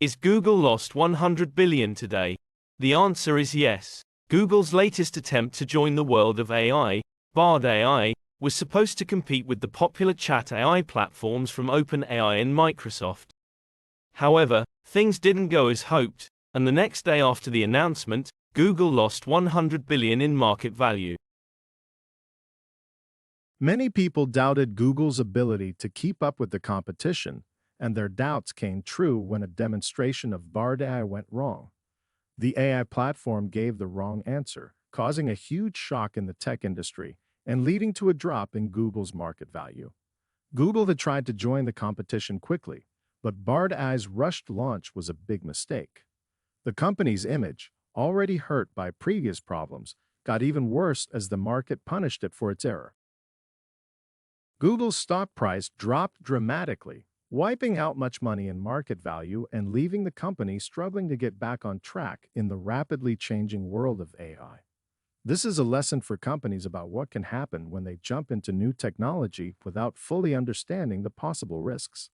Is Google lost 100 billion today? The answer is yes. Google's latest attempt to join the world of AI, Bard AI, was supposed to compete with the popular chat AI platforms from OpenAI and Microsoft. However, things didn't go as hoped, and the next day after the announcement, Google lost 100 billion in market value. Many people doubted Google's ability to keep up with the competition, and their doubts came true when a demonstration of Bard AI went wrong. The AI platform gave the wrong answer, causing a huge shock in the tech industry and leading to a drop in Google's market value. Google had tried to join the competition quickly, but Bard AI's rushed launch was a big mistake. The company's image, already hurt by previous problems, got even worse as the market punished it for its error. Google's stock price dropped dramatically, wiping out much money in market value and leaving the company struggling to get back on track in the rapidly changing world of AI. This is a lesson for companies about what can happen when they jump into new technology without fully understanding the possible risks.